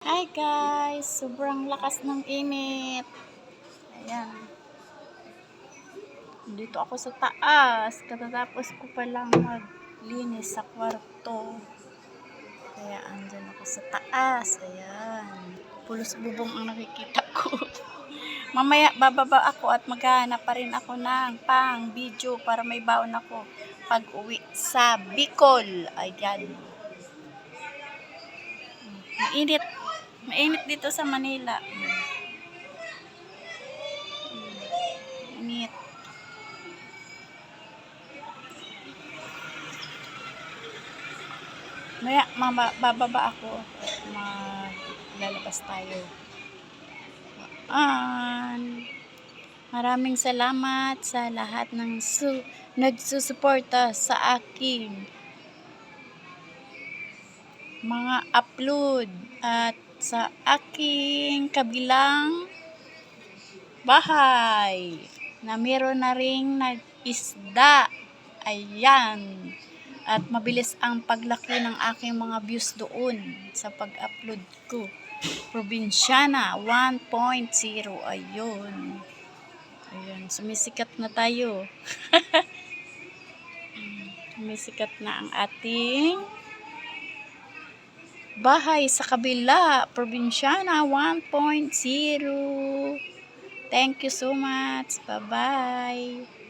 Hi guys! Sobrang lakas ng init. Ayan. Dito ako sa taas. Katatapos ko palang maglinis sa kwarto. Kaya andyan ako sa taas. Ayan. Pulos bubong ang nakikita ko. Mamaya bababa ako at maghahanap pa rin ako ng pang video para may baon ako pag uwi sa Bicol. Ayan. Mainit. Mainit dito sa Manila. Mainit. Maya bababa ako at maglalabas tayo. Maraming salamat sa lahat ng nagsusuporta sa aking mga upload at sa aking kabilang bahay na meron na ring nag-isda. Ayan. At mabilis ang paglaki ng aking mga views doon sa pag-upload ko. Probinsyana 1.0. Ayun. Ayun. Sumisikat na tayo. Sumisikat na ang ating bahay sa kabila. Probinsyana 1.0. Thank you so much. Bye-bye.